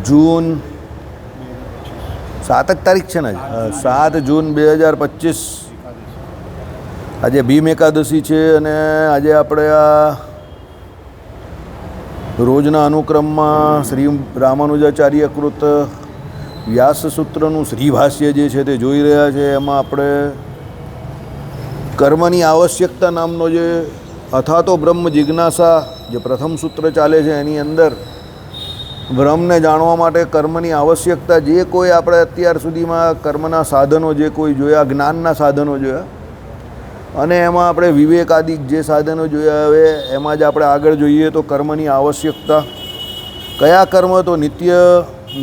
જૂન 7 તારીખ છે ને, 7 જૂન 2025 આજે ભીમ એકાદશી છે અને આજે આપણે આ રોજના અનુક્રમમાં શ્રી રામાનુજાચાર્ય કૃત વ્યાસસૂત્રનું શ્રીભાષ્ય જે છે તે જોઈ રહ્યા છે. એમાં આપણે કર્મની આવશ્યકતા નામનો જે અથાતો બ્રહ્મ જિજ્ઞાસા જે પ્રથમ સૂત્ર ચાલે છે એની અંદર બ્રહ્મને જાણવા માટે કર્મની આવશ્યકતા જે કોઈ આપણે અત્યાર સુધીમાં કર્મના સાધનો જે કોઈ જોયા, જ્ઞાનના સાધનો જોયા અને એમાં આપણે વિવેકાદિક જે સાધનો જોયા, હવે એમાં જ આપણે આગળ જોઈએ તો કર્મની આવશ્યકતા કયા કર્મ, તો નિત્ય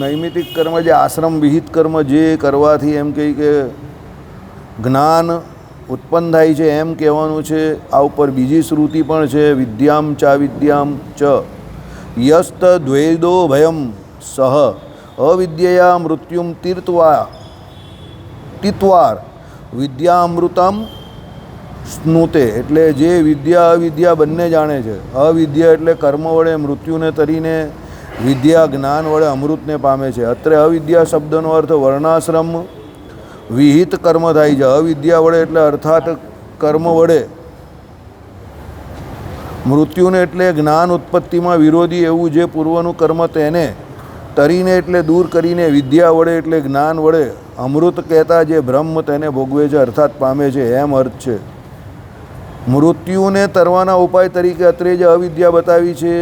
નૈમિતિક કર્મ, જે આશ્રમ વિહિત કર્મ જે કરવાથી એમ કહી કે જ્ઞાન ઉત્પન્ન થાય છે એમ કહેવાનું છે. આ ઉપર બીજી શ્રુતિ પણ છે, વિદ્યામ ચા વિદ્યામ ચ યસ્ત દ્વૈદો ભયમ સહ અવિદ્યયા મૃત્યુમ તીત્વાર વિદ્યામૃતમ સ્નુતે. એટલે જે વિદ્યા અવિદ્યા બંને જાણે છે. અવિદ્યા એટલે કર્મ વડે મૃત્યુને તરીને, વિદ્યા જ્ઞાન વડે અમૃતને પામે છે. અત્રે અવિદ્યા શબ્દનો અર્થ વર્ણાશ્રમ વિહિત કર્મ થાય છે. અવિદ્યા વડે એટલે અર્થાત કર્મ વડે, મૃત્યુને એટલે જ્ઞાન ઉત્પત્તિમાં વિરોધી એવું જે પૂર્વનું કર્મ તેને તરીને એટલે દૂર કરીને, વિદ્યા વડે એટલે જ્ઞાન વડે અમૃત કહેતા જે બ્રહ્મ તેને ભોગવે છે અર્થાત પામે છે એમ અર્થ છે. મૃત્યુને તરવાના ઉપાય તરીકે અત્રે જે અવિદ્યા બતાવી છે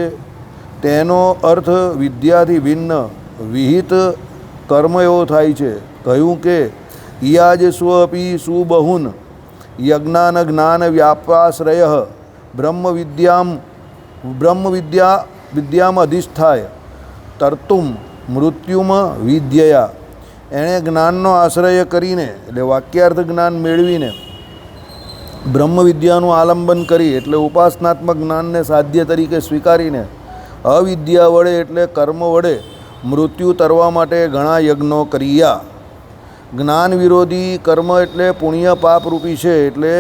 તેનો અર્થ વિદ્યાથી ભિન્ન વિહિત કર્મ એવો થાય છે. કહ્યું કે યાજ સ્વપી સુબહુન યજ્ઞાન જ્ઞાન વ્યાપાશ્રય વિદ્યામ અધિષ્ઠાય તર્તુમ મૃત્યુમ વિદ્યયા. એણે જ્ઞાનનો આશ્રય કરીને એટલે વાક્યાર્થ જ્ઞાન મેળવીને બ્રહ્મ વિદ્યાનું આલંબન કરી એટલે ઉપાસનાત્મક જ્ઞાનને સાધ્ય તરીકે સ્વીકારીને અવિદ્યા વડે એટલે કર્મ વડે મૃત્યુ તરવા માટે ઘણા યજ્ઞો કર્યા. જ્ઞાન વિરોધી કર્મ એટલે પુણ્ય પાપરૂપી છે, એટલે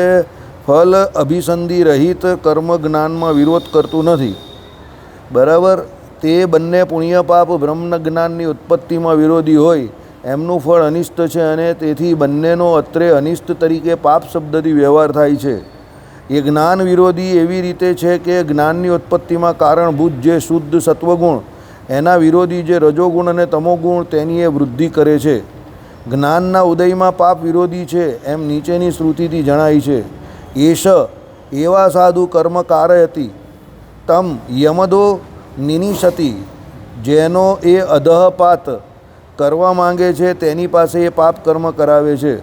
ફલ અભિસંધિ રહિત કર્મ જ્ઞાનમાં વિરોધ કરતું નથી. બરાબર. તે બંને પુણ્ય પાપ બ્રહ્મ જ્ઞાનની ઉત્પત્તિમાં વિરોધી હોય એમનું ફળ અનિષ્ટ છે અને તેથી બંનેનો અત્રે અનિષ્ટ તરીકે પાપ શબ્દથી વ્યવહાર થાય છે. એ જ્ઞાન વિરોધી એવી રીતે છે કે જ્ઞાનની ઉત્પત્તિમાં કારણભૂત જે શુદ્ધ સત્વગુણ એના વિરોધી જે રજોગુણ અને તમોગુણ તેની એ વૃદ્ધિ કરે છે. જ્ઞાનના ઉદયમાં પાપ વિરોધી છે એમ નીચેની શ્રુતિથી જણાય છે. એશ એવા સાધુ કર્મ કારયતિ તમ યમદો નિનિશતિ. જેનો એ અધઃપાત કરવા માંગે છે તેની પાસે એ પાપ કર્મ કરાવે છે.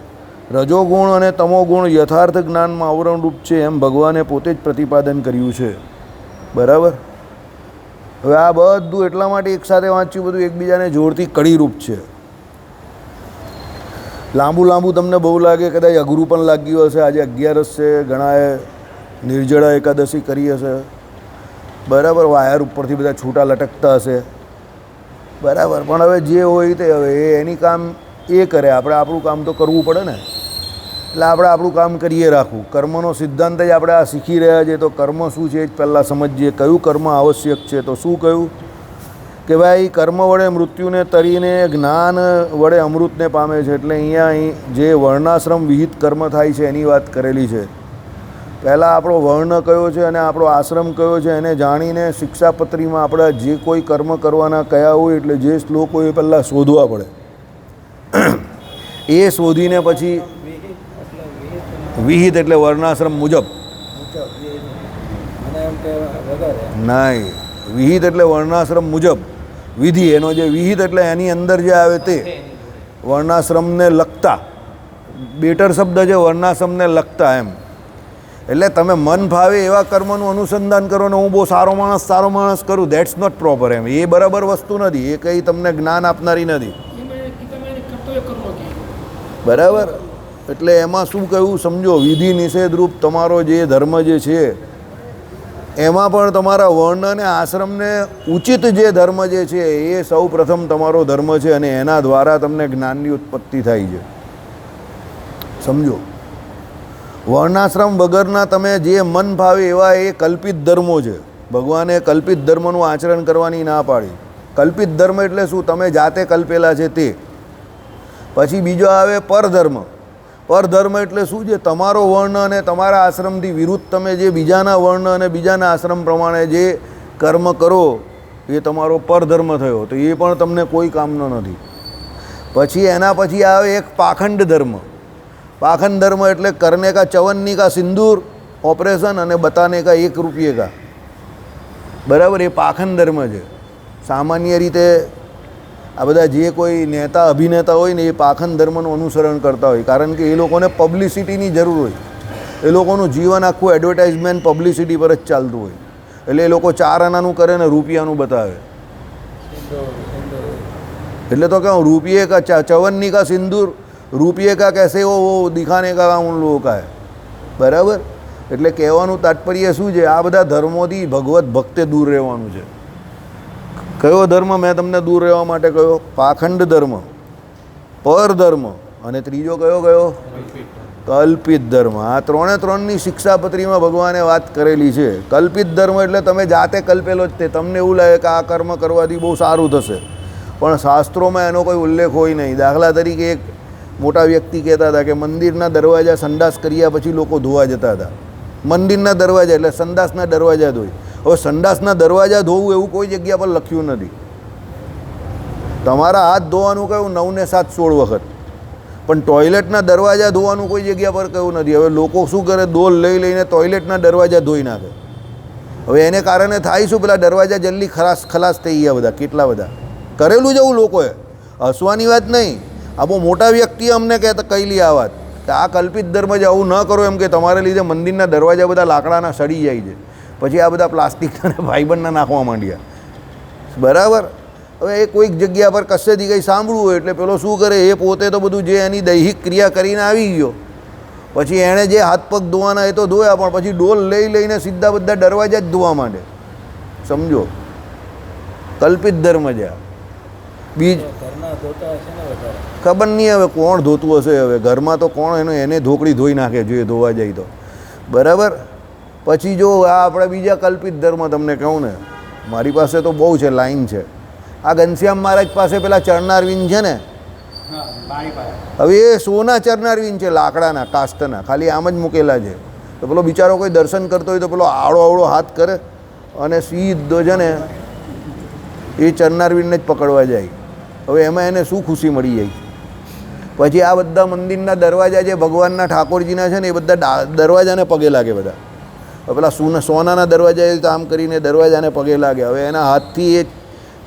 રજોગુણ અને તમોગુણ યથાર્થ જ્ઞાનમાં આવરણરૂપ છે એમ ભગવાને પોતે જ પ્રતિપાદન કર્યું છે. બરાબર. હવે આ બધું એટલા માટે એકસાથે વાંચ્યું, બધું એકબીજાને જોડતી કડીરૂપ છે. લાંબુ તમને બહુ લાગે, કદાચ અઘરું પણ લાગ્યું હશે. આજે 11 છે, ઘણાએ નિર્જળા એકાદશી કરી હશે. બરાબર. વાયર ઉપરથી બધા છૂટા લટકતા હશે. બરાબર. પણ હવે જે હોય તે હવે એની કામ એ કરે, આપણે આપણું કામ તો કરવું પડે ને. એટલે આપણે આપણું કામ કરીએ રાખવું. કર્મનો સિદ્ધાંત જ આપણે આ શીખી રહ્યા છીએ. તો કર્મ શું છે એ જ પહેલાં સમજીએ. કયું કર્મ આવશ્યક છે? તો શું કહ્યું કે ભાઈ કર્મ વડે મૃત્યુને તરીને જ્ઞાન વડે અમૃતને પામે છે. એટલે અહીં જે વર્ણાશ્રમ વિહિત કર્મ થાય છે એની વાત કરેલી છે. પહેલાં આપણો વર્ણ કયો છે અને આપણો આશ્રમ કયો છે એને જાણીને શિક્ષાપત્રીમાં આપણે જે કોઈ કર્મ કરવાના કયા હોય એટલે જે શ્લોકો એ પહેલાં શોધવા પડે. એ શોધીને પછી વિહિત એટલે વર્ણાશ્રમ મુજબ નહીં, વિહિત એટલે વર્ણાશ્રમ મુજબ વિધિ. એનો જે વિહિત એટલે એની અંદર જે આવે તે વર્ણાશ્રમને લગતા. બેટર શબ્દ છે વર્ણાશ્રમને લગતા એમ. એટલે તમે મન ભાવે એવા કર્મનું અનુસંધાન કરો ને હું બહુ સારો માણસ કરું, દેટ્સ નોટ પ્રોપર એમ. એ બરાબર વસ્તુ નથી. એ કંઈ તમને જ્ઞાન આપનારી નથી. બરાબર. એટલે એમાં શું કહ્યું સમજો, વિધિ નિષેધરૂપ તમારો જે ધર્મ જે છે એમાં પણ તમારા વર્ણ અને આશ્રમને ઉચિત જે ધર્મ જે છે એ સૌ પ્રથમ તમારો ધર્મ છે અને એના દ્વારા તમને જ્ઞાનની ઉત્પત્તિ થાય છે. સમજો. વર્ણાશ્રમ વગરના તમે જે મન ભાવે એવા એ કલ્પિત ધર્મો છે. ભગવાને કલ્પિત ધર્મનું આચરણ કરવાની ના પાડી. કલ્પિત ધર્મ એટલે શું? તમે જાતે કલ્પેલા છે તે. પછી બીજો આવે પરધર્મ. પરધર્મ એટલે શું છે? તમારો વર્ણ અને તમારા આશ્રમથી વિરુદ્ધ તમે જે બીજાના વર્ણ અને બીજાના આશ્રમ પ્રમાણે જે કર્મ કરો એ તમારો પરધર્મ થયો, તો એ પણ તમને કોઈ કામનો નથી. પછી એના પછી આવે એક પાખંડ ધર્મ. પાખંડ ધર્મ એટલે કરને કા 54 કા સિંદૂર ઓપરેશન અને બતાને કા 1 રૂપિયે કા, બરાબર, એ પાખંડ ધર્મ છે. સામાન્ય રીતે આ બધા જે કોઈ નેતા અભિનેતા હોય ને એ પાખંડ ધર્મનું અનુસરણ કરતા હોય, કારણ કે એ લોકોને પબ્લિસિટીની જરૂર હોય. એ લોકોનું જીવન આખું એડવર્ટાઇઝમેન્ટ પબ્લિસિટી પર જ ચાલતું હોય, એટલે એ લોકો 4 આનાનું કરે ને રૂપિયાનું બતાવે. એટલે તો કહું રૂપિયે કા 54 કા સિંદૂર રૂપિયે કા कैसे वो दिखाने का उन लोगों का है, બરાબર. એટલે કહેવાનું તાત્પર્ય શું છે? આ બધા ધર્મોથી ભગવત ભક્તે દૂર રહેવાનું છે. કયો ધર્મ મેં તમને દૂર રહેવા માટે કહ્યો? પાખંડ ધર્મ, પરધર્મ અને ત્રીજો કયો? કલ્પિત ધર્મ. આ ત્રણની શિક્ષાપત્રીમાં ભગવાને વાત કરેલી છે. કલ્પિત ધર્મ એટલે તમે જાતે કલ્પેલો જ તે, તમને એવું લાગે કે આ કર્મ કરવાથી બહુ સારું થશે, પણ શાસ્ત્રોમાં એનો કોઈ ઉલ્લેખ હોય નહીં. દાખલા તરીકે એક મોટા વ્યક્તિ કહેતા હતા કે મંદિરના દરવાજા સંડાસ કર્યા પછી લોકો ધોવા જતા હતા. મંદિરના દરવાજા એટલે સંડાસના દરવાજા ધોઈ. હવે સંડાસના દરવાજા ધોવું એવું કોઈ જગ્યા પર લખ્યું નથી. તમારા હાથ ધોવાનું કહ્યું 9 ને 7 16 વખત, પણ ટોયલેટના દરવાજા ધોવાનું કોઈ જગ્યા પર કહ્યું નથી. હવે લોકો શું કરે? ડોલ લઈને ટોયલેટના દરવાજા ધોઈ નાખે. હવે એને કારણે થાય શું? પેલા દરવાજા જલ્દી ખલાસ થઈ ગયા બધા, કેટલા બધા કરેલું જ એવું લોકોએ. હસવાની વાત નહીં, આ બહુ મોટા વ્યક્તિએ અમને કહેલી આ વાત કે આ કલ્પિત ધર્મ છે, આવું ન કરો એમ, કે તમારે લીધે મંદિરના દરવાજા બધા લાકડાના સડી જાય છે. પછી આ બધા પ્લાસ્ટિકના ફાઈબરના નાખવા માંડ્યા, બરાબર. હવે એ કોઈક જગ્યા પર કશેથી કંઈ સાંભળવું હોય એટલે પેલો શું કરે? એ પોતે તો બધું જે એની દૈહિક ક્રિયા કરીને આવી ગયો, પછી એણે જે હાથ પગ ધોવાના એ તો ધોયા, પણ પછી ડોલ લઈને સીધા બધા દરવાજા જ ધોવા માંડે. સમજો, કલ્પિત ધર્મ છે. બીજ ખબર નહીં હવે કોણ ધોતું હશે. હવે ઘરમાં તો કોણ એને ધોકડી ધોઈ નાખે જોઈએ ધોવા જાય તો, બરાબર. પછી જો આ આપણે બીજા કલ્પિત ધર્મ તમને કહું ને, મારી પાસે તો બહુ છે, લાઈન છે. આ ઘનશ્યામ મહારાજ પાસે પેલા ચરનારવિંદ છે ને, હવે એ સોના ચરનારવિંદ છે, લાકડાના કાસ્ટના, ખાલી આમ જ મૂકેલા છે. તો પેલો બિચારો કોઈ દર્શન કરતો હોય તો પેલો આવડો હાથ કરે અને સીધો છે ને એ ચરનારવિંદને જ પકડવા જાય. હવે એમાં એને શું ખુશી મળી જાય? પછી આ બધા મંદિરના દરવાજા જે ભગવાનના ઠાકોરજીના છે ને એ બધા દરવાજાને પગે લાગે બધા. પેલા સોનાના દરવાજા આમ કરીને દરવાજાને પગે લાગે. હવે એના હાથથી એ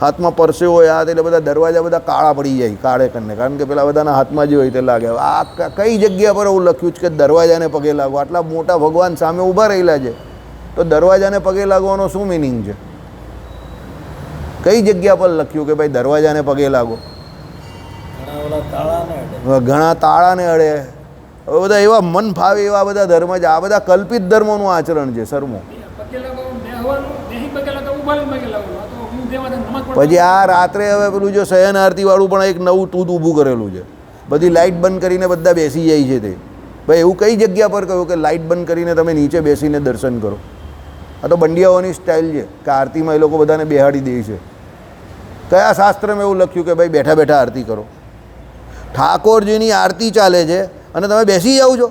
હાથમાં પરસેવો હોય હાથ, એટલે બધા દરવાજા બધા કાળા પડી જાય, કાળે કરીને, કારણ કે પેલા બધાના હાથમાં જે હોય તે લાગે. આ કઈ જગ્યા પર એવું લખ્યું છે કે દરવાજાને પગે લાગો? આટલા મોટા ભગવાન સામે ઊભા રહેલા છે, તો દરવાજાને પગે લાગવાનો શું મિનિંગ છે? કઈ જગ્યા પર લખ્યું કે ભાઈ દરવાજાને પગે લાગો? ઘણા તાળાને અડે. હવે બધા એવા મન ફાવે એવા બધા ધર્મ છે. આ બધા કલ્પિત ધર્મોનું આચરણ છે સરમો. પછી આ રાત્રે હવે પેલું જો શયન આરતી વાળું પણ એક નવું તૂત ઊભું કરેલું છે. બધી લાઇટ બંધ કરીને બધા બેસી જાય છે તે. ભાઈ એવું કઈ જગ્યા પર કહ્યું કે લાઇટ બંધ કરીને તમે નીચે બેસીને દર્શન કરો? આ તો બંડિયાઓની સ્ટાઇલ છે કે આરતીમાં એ લોકો બધાને બેહાડી દે છે. કયા શાસ્ત્રમાં એવું લખ્યું કે ભાઈ બેઠા બેઠા આરતી કરો? ઠાકોરજીની આરતી ચાલે છે અને તમે બેસી જાઓ છો?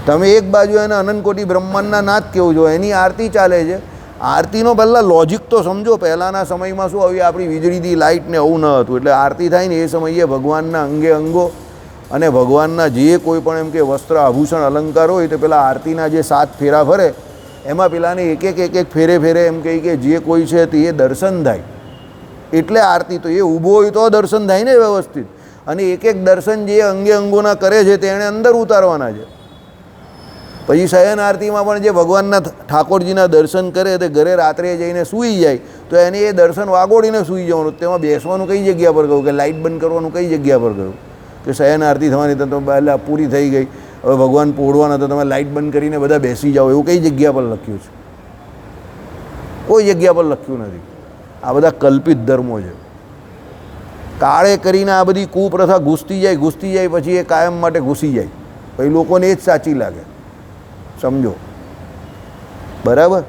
તમે એક બાજુ એને અનંતકોટી બ્રહ્માંડના નાથ કહો છો, એની આરતી ચાલે છે. આરતીનો પહેલાં લોજિક તો સમજો. પહેલાંના સમયમાં શું આવી આપણી વીજળીથી લાઇટ ને એવું ન હતું, એટલે આરતી થાય ને એ સમયે ભગવાનના અંગે અંગો અને ભગવાનના જે કોઈ પણ એમ કે વસ્ત્ર આભૂષણ અલંકાર હોય તો પેલા આરતીના જે 7 ફેરા ફરે એમાં પેલાને એક એક ફેરે એમ કહે કે જે કોઈ છે તે એ દર્શન થાય. એટલે આરતી તો એ ઊભો હોય તો દર્શન થાય ને વ્યવસ્થિત. અને એક દર્શન જે અંગે અંગોના કરે છે તે એણે અંદર ઉતારવાના છે. પછી શયન આરતીમાં પણ જે ભગવાનના ઠાકોરજીના દર્શન કરે તે ઘરે રાત્રે જઈને સૂઈ જાય તો એને એ દર્શન વાગોડીને સૂઈ જવાનું. તેમાં બેસવાનું કઈ જગ્યા પર કહ્યું? કે લાઇટ બંધ કરવાનું કઈ જગ્યા પર કહ્યું? કે શયન આરતી થવાની તો પહેલાં પૂરી થઈ ગઈ, હવે ભગવાન પોઢવાના તો તમે લાઇટ બંધ કરીને બધા બેસી જાઓ, એવું કઈ જગ્યા પર લખ્યું છે? કોઈ જગ્યા પર લખ્યું નથી. આ બધા કલ્પિત ધર્મો છે. કાળે કરીને આ બધી કુપ્રથા ઘૂસતી જાય પછી એ કાયમ માટે ઘૂસી જાય. પછી લોકોને એ જ સાચી લાગે. સમજો, બરાબર.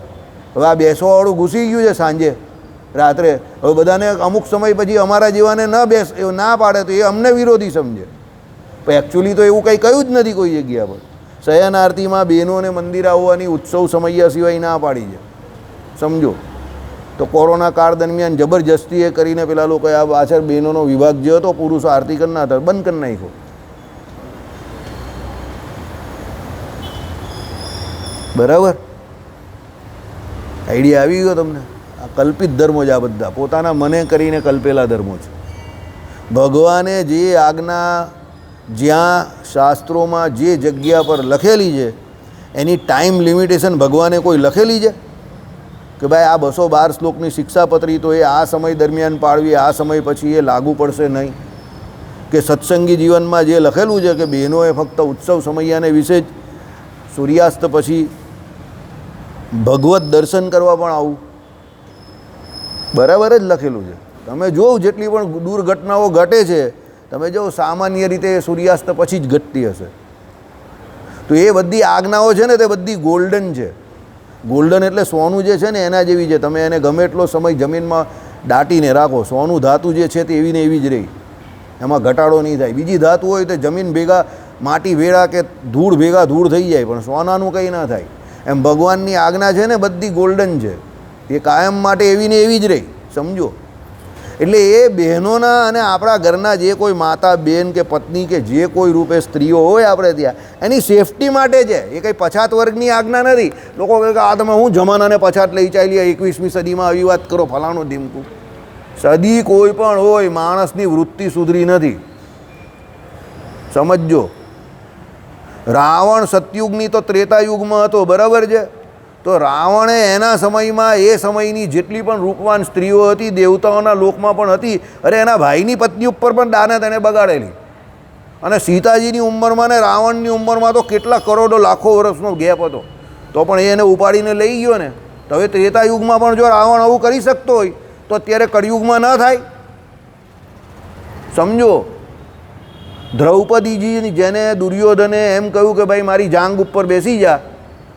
હવે આ બેસવાવાળું ઘૂસી ગયું છે સાંજે રાત્રે, હવે બધાને અમુક સમય પછી અમારા જેવાને ના પાડે તો એ અમને વિરોધી સમજે, પણ એકચ્યુઅલી તો એવું કંઈ કહ્યું જ નથી કોઈ જગ્યા પર. શયન આરતીમાં બહેનોને મંદિર આવવાની ઉત્સવ સમયા સિવાય ના પાડી છે, સમજો. તો કોરોના કાળ દરમિયાન જબરજસ્તી એ કરીને પેલા લોકોએ આ પાછળ બહેનોનો વિભાગ જે હતો પુરુષો આરતી કરનાર હતા બંધ કરી નાખ્યો. બરાબર, આઈડિયા આવી ગયો તમને? આ કલ્પિત ધર્મો છે, આ બધા પોતાના મને કરીને કલ્પેલા ધર્મો છે. ભગવાને જે આજ્ઞા જ્યાં શાસ્ત્રોમાં જે જગ્યા પર લખેલી છે એની ટાઈમ લિમિટેશન ભગવાને કોઈ લખેલી છે કે ભાઈ આ 212 શ્લોકની શિક્ષાપત્રી તો એ આ સમય દરમિયાન પાડવી, આ સમય પછી એ લાગુ પડશે નહીં? કે સત્સંગી જીવનમાં જે લખેલું છે કે બહેનોએ ફક્ત ઉત્સવ સમયાને વિશે જ સૂર્યાસ્ત પછી ભગવત દર્શન કરવા પણ આવું, બરાબર જ લખેલું છે. તમે જોવો જેટલી પણ દુર્ઘટનાઓ ઘટે છે તમે જો સામાન્ય રીતે સૂર્યાસ્ત પછી જ ઘટતી હશે. તો એ બધી આજ્ઞાઓ છે ને તે બધી ગોલ્ડન છે. ગોલ્ડન એટલે સોનું જે છે ને એના જેવી છે. તમે એને ગમે એટલો સમય જમીનમાં દાટીને રાખો, સોનું ધાતુ જે છે તે એવી ને એવી જ રહી, એમાં ઘટાડો નહીં થાય. બીજી ધાતુ હોય તો જમીન ભેગા માટી ભેળા કે ધૂળ ભેગા ધૂળ થઈ જાય, પણ સોનાનું કંઈ ના થાય. એમ ભગવાનની આજ્ઞા છે ને બધી ગોલ્ડન છે, એ કાયમ માટે એવી ને એવી જ રહી, સમજો. એટલે એ બહેનોના અને આપણા ઘરના જે કોઈ માતા બેન કે પત્ની કે જે કોઈ રૂપે સ્ત્રીઓ હોય આપણે ત્યાં એની સેફટી માટે છે. એ કંઈ પછાત વર્ગની આજ્ઞા નથી. લોકો કહે કે આ તમે હું જમાનાને પછાત લઈ ચાલી 21મી સદીમાં આવી વાત કરો ફલાણું ધીમકું. સદી કોઈ પણ હોય માણસની વૃત્તિ સુધરી નથી, સમજજો. રાવણ સતયુગની તો ત્રેતાયુગમાં હતો, બરાબર છે. તો રાવણે એના સમયમાં એ સમયની જેટલી પણ રૂપવાન સ્ત્રીઓ હતી દેવતાઓના લોકમાં પણ હતી, અરે એના ભાઈની પત્ની ઉપર પણ દાને તેને બગાડેલી. અને સીતાજીની ઉંમરમાં ને રાવણની ઉંમરમાં તો કેટલા કરોડો લાખો વર્ષનો ગેપ હતો, તો પણ એને ઉપાડીને લઈ ગયો ને. તો હવે ત્રેતાયુગમાં પણ જો રાવણ આવું કરી શકતો હોય તો અત્યારે કળિયુગમાં ન થાય, સમજો. દ્રૌપદીજી જેને દુર્યોધને એમ કહ્યું કે ભાઈ મારી જાંગ ઉપર બેસી જા,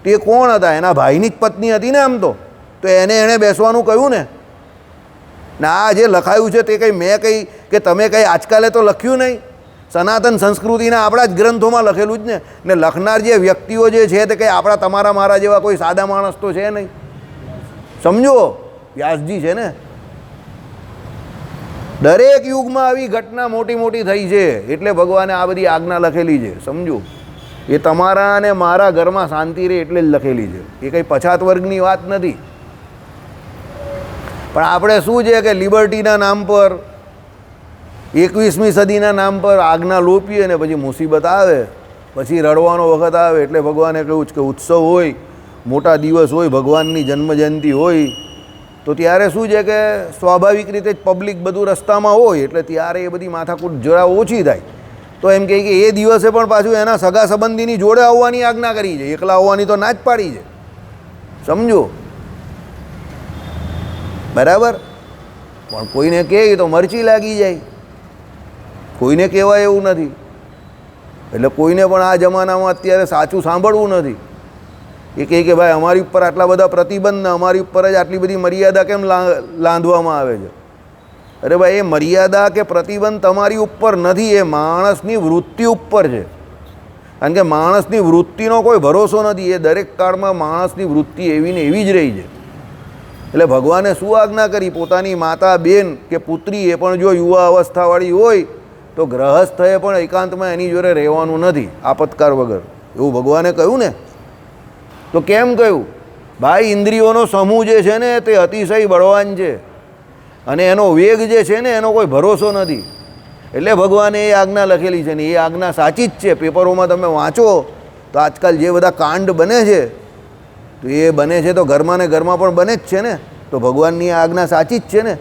તે કોણ હતા? એના ભાઈની જ પત્ની હતી ને આમ તો એણે બેસવાનું કહ્યું ને. આ જે લખાયું છે તે કંઈ મેં કંઈ કે તમે કંઈ આજકાલે તો લખ્યું નહીં, સનાતન સંસ્કૃતિના આપણા જ ગ્રંથોમાં લખેલું જ ને લખનાર જે વ્યક્તિઓ જે છે તે કંઈ આપણા તમારા મારા જેવા કોઈ સાદા માણસ તો છે નહીં, સમજો. વ્યાસજી છે ને. દરેક યુગમાં આવી ઘટના મોટી મોટી થઈ છે, એટલે ભગવાને આ બધી આજ્ઞા લખેલી છે, સમજો. એ તમારા અને મારા ઘરમાં શાંતિ રહે એટલે જ લખેલી છે, એ કંઈ પછાત વર્ગની વાત નથી. પણ આપણે શું છે કે લિબર્ટીના નામ પર 21મી સદીના નામ પર આજ્ઞા લોપીએ ને પછી મુસીબત આવે, પછી રડવાનો વખત આવે. એટલે ભગવાને કહ્યું કે ઉત્સવ હોય, મોટા દિવસ હોય, ભગવાનની જન્મજયંતિ હોય તો ત્યારે શું છે કે સ્વાભાવિક રીતે જ પબ્લિક બધું રસ્તામાં હોય, એટલે ત્યારે એ બધી માથાકૂટ જરા ઓછી થાય. તો એમ કહે કે એ દિવસે પણ પાછું એના સગા સંબંધીની જોડે આવવાની આજ્ઞા કરી છે, એકલા આવવાની તો ના જ પાડી છે, સમજો. બરાબર. પણ કોઈને કહે તો મરચી લાગી જાય, કોઈને કહેવાય એવું નથી. એટલે કોઈને પણ આ જમાનામાં અત્યારે સાચું સાંભળવું નથી. એ કહે કે ભાઈ અમારી ઉપર આટલા બધા પ્રતિબંધ ને અમારી ઉપર જ આટલી બધી મર્યાદા કેમ લાંધવામાં આવે છે? અરે ભાઈ, એ મર્યાદા કે પ્રતિબંધ તમારી ઉપર નથી, એ માણસની વૃત્તિ ઉપર છે. કારણ કે માણસની વૃત્તિનો કોઈ ભરોસો નથી, એ દરેક કાળમાં માણસની વૃત્તિ એવી ને એવી જ રહી છે. એટલે ભગવાને શું આજ્ઞા કરી? પોતાની માતા બેન કે પુત્રી એ પણ જો યુવા અવસ્થાવાળી હોય તો ગ્રહસ્થએ પણ એકાંતમાં એની જોડે રહેવાનું નથી આપતકાર વગર, એવું ભગવાને કહ્યું ને. તો કેમ કહ્યું? ભાઈ, ઇન્દ્રિયોનો સમૂહ જે છે ને તે અતિશય બળવાન છે અને એનો વેગ જે છે ને એનો કોઈ ભરોસો નથી. એટલે ભગવાને એ આજ્ઞા લખેલી છે ને એ આજ્ઞા સાચી જ છે. પેપરોમાં તમે વાંચો તો આજકાલ જે બધા કાંડ બને છે તો એ બને છે તો ઘરમાં ને ઘરમાં પણ બને જ છે ને. તો ભગવાનની આજ્ઞા સાચી જ છે ને.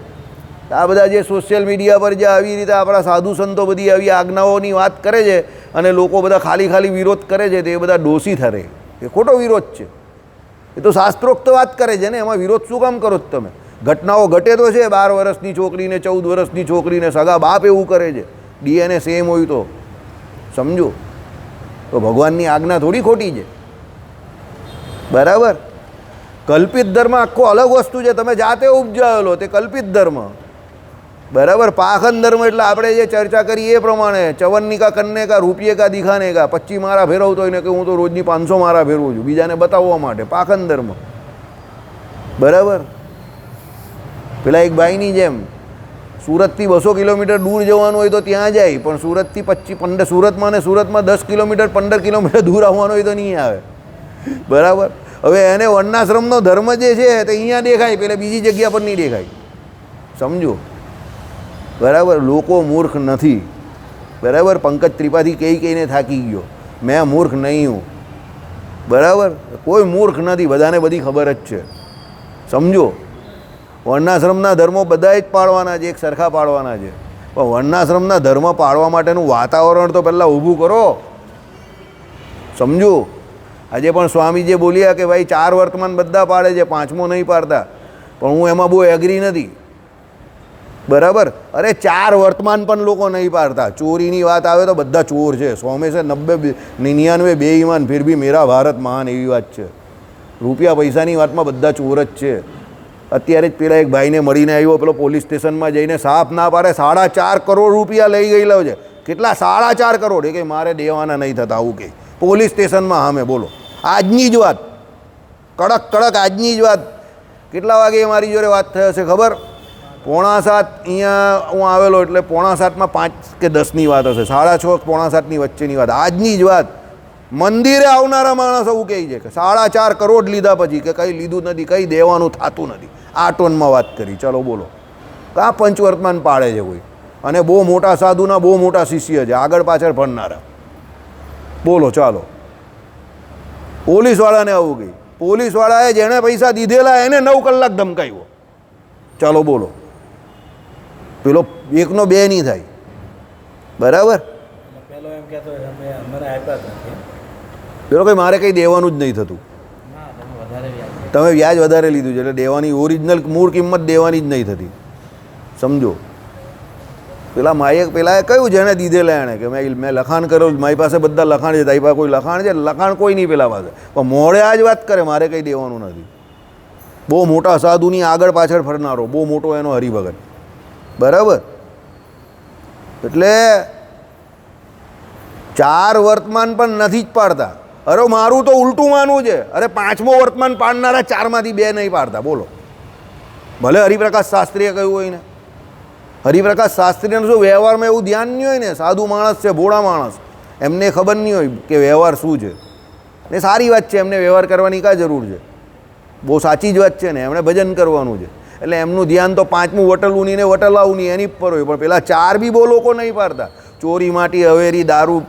આ બધા જે સોશિયલ મીડિયા પર જે આવી રીતે આપણા સાધુ સંતો બધી આવી આજ્ઞાઓની વાત કરે છે અને લોકો બધા ખાલી ખાલી વિરોધ કરે છે, તો એ બધા દોષી ઠરે. એ ખોટો વિરોધ છે. એ તો શાસ્ત્રોક્ત વાત કરે છે ને, એમાં વિરોધ શું કામ કરો છો તમે? ઘટનાઓ ઘટે તો છે. 12 વર્ષની છોકરીને 14 વર્ષની છોકરીને સગા બાપ એવું કરે છે, ડીએનએ સેમ હોય તો, સમજો. તો ભગવાનની આજ્ઞા થોડી ખોટી છે, બરાબર. કલ્પિત ધર્મ આખો અલગ વસ્તુ છે, તમે જાતે ઉપજાવેલો તે કલ્પિત ધર્મ, બરાબર. પાખંડ ધર્મ એટલે આપણે જે ચર્ચા કરી એ પ્રમાણે ચવન્ની કા કન્ને કા રૂપિયે કા દિખાને કા 25 મારા ફેરવતો હોય ને કે હું તો રોજની 500 મારા ફેરવું છું બીજાને બતાવવા માટે, પાખંડ ધર્મ, બરાબર. પેલા એક ભાઈની જેમ સુરતથી 200 કિલોમીટર દૂર જવાનું હોય તો ત્યાં જાય, પણ સુરતથી 15 સુરતમાં ને સુરતમાં 10 કિલોમીટર 15 કિલોમીટર દૂર આવવાનું હોય તો નહીં આવે, બરાબર. હવે એને વર્ણાશ્રમનો ધર્મ જે છે તે અહીંયા દેખાય, પેલે બીજી જગ્યા પર નહીં દેખાય, સમજો, બરાબર. લોકો મૂર્ખ નથી, બરાબર. પંકજ ત્રિપાઠી કહીને થાકી ગયો, મેં મૂર્ખ નહીં હું, બરાબર. કોઈ મૂર્ખ નથી, બધાને બધી ખબર જ છે, સમજો. વર્ણાશ્રમના ધર્મો બધા જ પાળવાના છે, એક સરખા પાળવાના છે, પણ વર્ણાશ્રમના ધર્મ પાળવા માટેનું વાતાવરણ તો પહેલાં ઊભું કરો, સમજો. આજે પણ સ્વામીજી બોલ્યા કે ભાઈ 4 વર્તમાન બધા પાડે છે, 5મો નહીં પાડતા, પણ હું એમાં બહુ એગ્રી નથી, બરાબર. અરે 4 વર્તમાન પણ લોકો નહીં પાડતા. ચોરીની વાત આવે તો બધા ચોર છે, 100 में से 90 99 બેઈમાન ફિર ભી મેરા ભારત મહાન, એવી વાત છે. રૂપિયા પૈસાની વાતમાં બધા ચોર જ છે. અત્યારે જ પેલા એક ભાઈને મળીને આવ્યો, પેલો પોલીસ સ્ટેશનમાં જઈને સાફ ના પાડે, 4.5 કરોડ રૂપિયા લઈ ગયેલો છે. કેટલા? 4.5 કરોડ. એ કે મારે દેવાના નહીં થતા, આવું કે પોલીસ સ્ટેશનમાં. હા મેં બોલો, આજની જ વાત, કડક કડક આજની જ વાત. કેટલા વાગે મારી જોડે વાત થઈ હશે ખબર? 6:45 અહીંયા હું આવેલો, એટલે 6:45માં 5 કે 10ની વાત હશે, 6:30 6:45ની વચ્ચેની વાત, આજની જ વાત. મંદિરે આવનારા માણસ એવું કહે છે કે 4.5 કરોડ લીધા પછી કે કંઈ લીધું નથી, કંઈ દેવાનું થતું નથી. આ ટોનમાં વાત કરી. ચલો બોલો, કાં પંચવર્તમાન પાડે છે કોઈ, અને બહુ મોટા સાધુના બહુ મોટા શિષ્ય છે, આગળ પાછળ ફરનારા. બોલો ચાલો. પોલીસવાળાને આવું કહી, પોલીસવાળાએ જેણે પૈસા દીધેલા એને 9 કલાક ધમકાવ્યો. ચાલો બોલો. પેલો 1નો 2 નહીં થાય, બરાબર. પેલો કંઈ મારે કંઈ દેવાનું જ નહીં થતું, તમે વ્યાજ વધારે લીધું છે એટલે દેવાની ઓરિજિનલ મૂળ કિંમત દેવાની જ નહીં થતી, સમજો. પેલા પેલાએ કહ્યું જેણે દીધેલા એણે કે મેં લખાણ કર્યું, મારી પાસે બધા લખાણ છે, તારી પાસે કોઈ લખાણ છે? લખાણ કોઈ નહીં પેલા પાસે, પણ મોડે આ જ વાત કરે મારે કંઈ દેવાનું નથી. બહુ મોટા સાધુની આગળ પાછળ ફરનારો, બહુ મોટો એનો હરિભગત, બરાબર. એટલે 4 વર્તમાન પણ નથી જ પાડતા. અરે મારું તો ઉલટું માનવું છે, અરે 5મો વર્તમાન પાડનારા 4માંથી 2 નહીં પાડતા, બોલો. ભલે હરિપ્રકાશ શાસ્ત્રીએ કહ્યું હોય ને, હરિપ્રકાશ શાસ્ત્રીને શું વ્યવહારમાં એવું ધ્યાન નહીં હોય ને, સાધુ માણસ છે, ભોળા માણસ, એમને ખબર નહીં હોય કે વ્યવહાર શું છે. ને સારી વાત છે, એમને વ્યવહાર કરવાની કાં જરૂર છે, બહુ સાચી જ વાત છે ને, એમણે ભજન કરવાનું છે, એટલે એમનું ધ્યાન તો 5મું વટલું ને વટલાવું નહીં એની પર હોય. પણ પેલા 4 બી બહુ લોકો નહીં પાડતા. ચોરી, માટી, હવેરી, દારૂ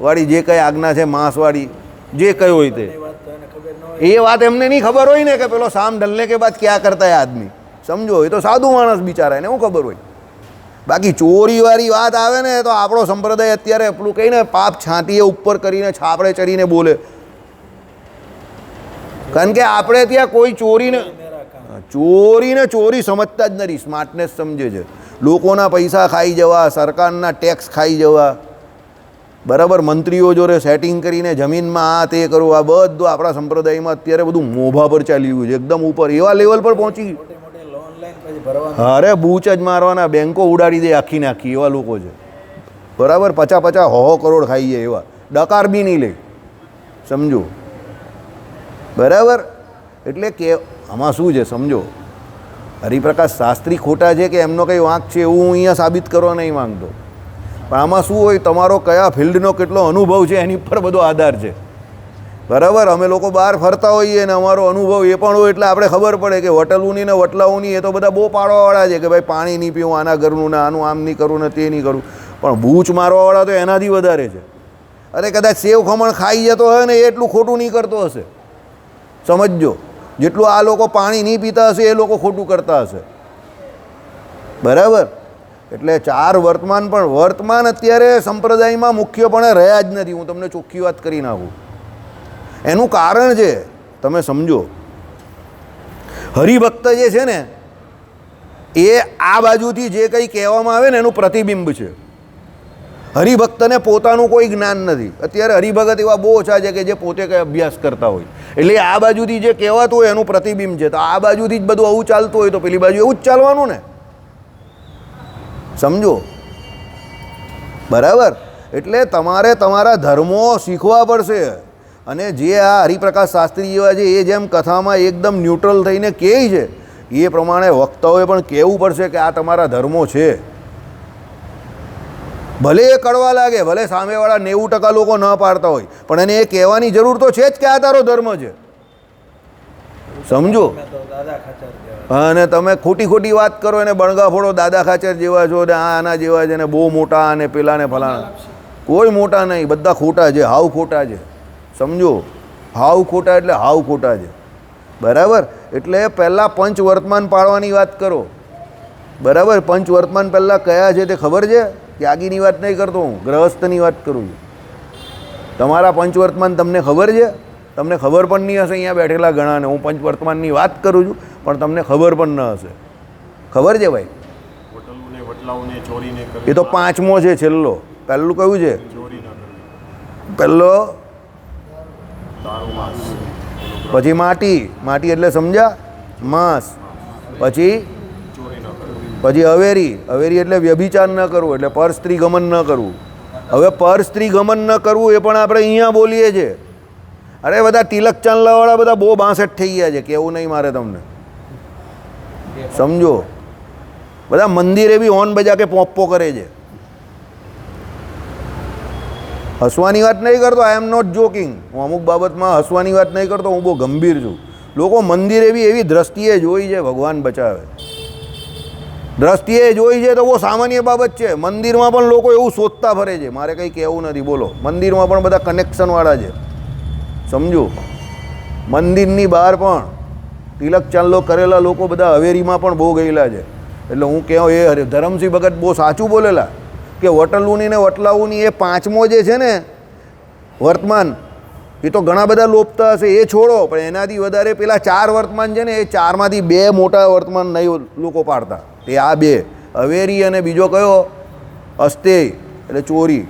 વાળી જે કંઈ આજ્ઞા છે, માંસવાળી જે કંઈ હોય તે, એ વાત એમને નહીં ખબર હોય ને કે પેલો શામ ઢલને કે બાદ ક્યાં કરતા હે આદમી, સમજો. એ તો સાધુ માણસ બિચારા, એને શું ખબર હોય. બાકી ચોરીવાળી વાત આવે ને તો આપણો સંપ્રદાય અત્યારે પેલું કહીને પાપ છાંટીએ ઉપર કરીને છાપડે ચડીને બોલે, કારણ કે આપણે ત્યાં કોઈ ચોરી સમજતા જ નથી, સ્માર્ટનેસ સમજે છે. લોકોના પૈસા ખાઈ જવા, સરકારના ટેક્સ ખાઈ જવા, બરાબર. મંત્રીઓ જોડે સેટિંગ કરીને જમીનમાં આ તે કરવું, આ બધું આપણા સંપ્રદાયમાં અત્યારે બધું મોભા પર ચાલી ગયું છે, એકદમ ઉપર, એવા લેવલ પર પહોંચી ગયું. અરે બૂચ જ મારવાના, બેંકો ઉડાડી દે આખી ને આખી, એવા લોકો છે, બરાબર. 50 કરોડ ખાઈ જાય એવા, ડકાર બી નહીં લે, સમજો, બરાબર. એટલે કે આમાં શું છે સમજો, હરિપ્રકાશ શાસ્ત્રી ખોટા છે કે એમનો કંઈ વાંક છે એવું હું અહીંયા સાબિત કરવા નહીં માંગતો, પણ આમાં શું હોય, તમારો કયા ફિલ્ડનો કેટલો અનુભવ છે એની પર બધો આધાર છે, બરાબર. અમે લોકો બહાર ફરતા હોઈએ ને અમારો અનુભવ એ પણ હોય એટલે આપણે ખબર પડે કે વટલવુંની ને વટલાવુંની એ તો બધા બહુ પાડવાવાળા છે કે ભાઈ પાણી નહીં પીવું, આના ઘરનું ને આનું આમ નહીં કરવું ને તે નહીં કરવું, પણ બૂચ મારવાવાળા તો એનાથી વધારે છે. અરે કદાચ સેવ ખમણ ખાઈ જતો હોય ને એટલું ખોટું નહીં કરતો હશે, સમજજો. જેટલું આ લોકો પાણી નહીં પીતા હશે એ લોકો ખોટું કરતા હશે, બરાબર. એટલે 4 વર્તમાન પણ વર્તમાન અત્યારે સંપ્રદાયમાં મુખ્યપણે રહ્યા જ નથી, હું તમને ચોખ્ખી વાત કરી નાખું. એનું કારણ છે તમે સમજો, હરિભક્ત જે છે ને એ આ બાજુથી જે કંઈ કહેવામાં આવે ને એનું પ્રતિબિંબ છે. હરિભક્તને પોતાનું કોઈ જ્ઞાન નથી. અત્યારે હરિભગત એવા બહુ ઓછા છે કે જે પોતે કંઈ અભ્યાસ કરતા હોય. એટલે આ બાજુથી જે કહેવાતું હોય એનું પ્રતિબિંબ છે. તો આ બાજુથી જ બધું આવું ચાલતું હોય તો પેલી બાજુ એવું જ ચાલવાનું ને. સમજો બરાબર? એટલે તમારે તમારા ધર્મો શીખવા પડશે. અને જે આ હરિપ્રકાશ શાસ્ત્રી જેવા છે એ જેમ કથામાં એકદમ ન્યુટ્રલ થઈને કહે છે એ પ્રમાણે વક્તાઓએ પણ કહેવું પડશે કે આ તમારા ધર્મો છે. ભલે એ કડવા લાગે, ભલે સામેવાળા 90% લોકો ન પાડતા હોય, પણ એને એ કહેવાની જરૂર તો છે જ કે આ તારો ધર્મ છે. સમજો. અને તમે ખોટી ખોટી વાત કરો એને બણગા ફોડો, દાદા ખાચર જેવા છો ને આના જેવા છે ને બહુ મોટા અને પેલા ને ફલાણા. કોઈ મોટા નહીં, બધા ખોટા છે, હાવ ખોટા છે. સમજો, હાવ ખોટા એટલે હાવ ખોટા છે. બરાબર? એટલે પહેલાં પંચ વર્તમાન પાળવાની વાત કરો. બરાબર? પંચ વર્તમાન પહેલાં કયા છે તે ખબર છે? ત્યાગીની વાત નહીં કરતો હું, ગ્રહસ્થની વાત કરું છું. તમારા પંચવર્તમાન તમને ખબર છે? તમને ખબર પણ નહીં હશે અહીંયા બેઠેલા ઘણાને. હું પંચવર્તમાનની વાત કરું છું પણ તમને ખબર પણ ન હશે. ખબર છે ભાઈ? એ તો પાંચમો છે, છેલ્લો. પહેલું કયું છે? પહેલો પછી માટી. માટી એટલે સમજ્યા? માંસ. પછી અવેરી. અવેરી એટલે વ્યભિચાર ન કરવું, એટલે પર સ્ત્રી ગમન ન કરવું. હવે પર સ્ત્રી ગમન ન કરવું એ પણ આપણે અહીંયા બોલીએ છીએ. અરે બધા તિલક ચાંદલાવાળા બધા બહુ 62 થઈ ગયા છે, કેવું નહીં મારે તમને. સમજો, બધા મંદિરે બી હોર્ન બજા કે પોપ્પો કરે છે. હસવાની વાત નહીં કરતો, આઈ એમ નોટ જોકિંગ. હું અમુક બાબતમાં હસવાની વાત નહીં કરતો, હું બહુ ગંભીર છું. લોકો મંદિરે બી એવી દ્રષ્ટિએ જોઈ છે, ભગવાન બચાવે. દ્રષ્ટિએ જોઈ છે તો બહુ સામાન્ય બાબત છે. મંદિરમાં પણ લોકો એવું શોધતા ફરે છે. મારે કંઈ કહેવું નથી, બોલો. મંદિરમાં પણ બધા કનેક્શનવાળા છે. સમજો, મંદિરની બહાર પણ તિલક ચાંદલો કરેલા લોકો બધા હવેરીમાં પણ બહુ ગયેલા છે. એટલે હું કહું એ ધરમસિંહ ભગત બહુ સાચું બોલેલા કે વટલુની ને વટલાવુની એ પાંચમો જે છે ને વર્તમાન, એ તો ઘણા બધા લોપતા હશે, એ છોડો. પણ એનાથી વધારે પેલા 4 વર્તમાન છે ને, એ 4માંથી 2 મોટા વર્તમાન નહીં લોકો પાડતા. એ આ 2, અવેરી અને બીજો કયો? અસ્તેય એટલે ચોરી.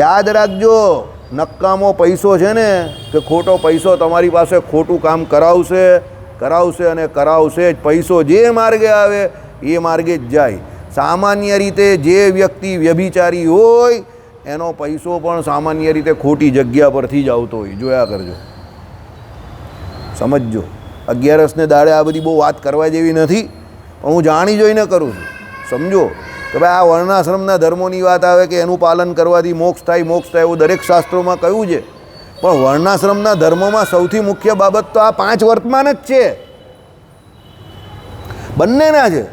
યાદ રાખજો, નક્કામો પૈસો છે ને કે ખોટો પૈસો તમારી પાસે ખોટું કામ કરાવશે અને કરાવશે જ. પૈસો જે માર્ગે આવે એ માર્ગે જ જાય. સામાન્ય રીતે જે વ્યક્તિ વ્યભિચારી હોય એનો પૈસો પણ સામાન્ય રીતે ખોટી જગ્યા પરથી જ આવતો હોય. જોયા કરજો, સમજજો. 11સને દાડે આ બધી બહુ વાત કરવા જેવી નથી, પણ હું જાણી જોઈને કરું છું. સમજો કે ભાઈ આ વર્ણાશ્રમના ધર્મોની વાત આવે કે એનું પાલન કરવાથી મોક્ષ થાય એવું દરેક શાસ્ત્રોમાં કહ્યું છે. પણ વર્ણાશ્રમના ધર્મોમાં સૌથી મુખ્ય બાબત તો આ 5 વર્તમાન જ છે, બંનેના છે.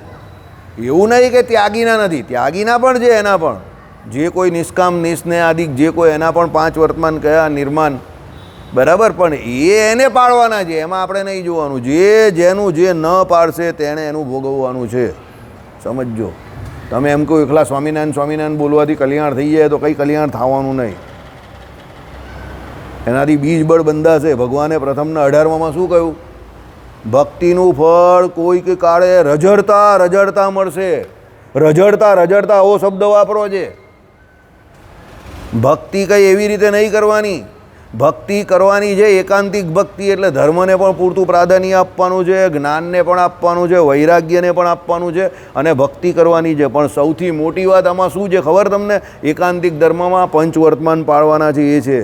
એવું નહીં કે ત્યાગીના નથી, ત્યાગીના પણ છે. એના પણ જે કોઈ નિષ્કામ નિસ્નેહ આદિક જે કોઈ એના પણ 5 વર્તમાન કયા નિર્માણ. બરાબર? પણ એને પાળવાના છે, એમાં આપણે નહીં જોવાનું. જેનું જે ન પાળશે તેણે એનું ભોગવવાનું છે. સમજજો. તમે એમ કહો એકલા સ્વામિનારાયણ બોલવાથી કલ્યાણ થઈ જાય તો કંઈ કલ્યાણ થવાનું નહીં. એનાથી બીજ બળ બંધાશે. ભગવાને પ્રથમના 18માં શું કહ્યું? ભક્તિનું ફળ કોઈક કાળે રઝળતા મળશે. રઝળતા આવો શબ્દ વાપરો છે. ભક્તિ કંઈ એવી રીતે નહીં કરવાની. ભક્તિ કરવાની છે એકાંતિક ભક્તિ, એટલે ધર્મને પણ પૂરતું પ્રાધાન્ય આપવાનું છે, જ્ઞાનને પણ આપવાનું છે, વૈરાગ્યને પણ આપવાનું છે અને ભક્તિ કરવાની છે. પણ સૌથી મોટી વાત આમાં શું છે ખબર તમને? એકાંતિક ધર્મમાં પંચવર્તમાન પાળવાના છે. એ છે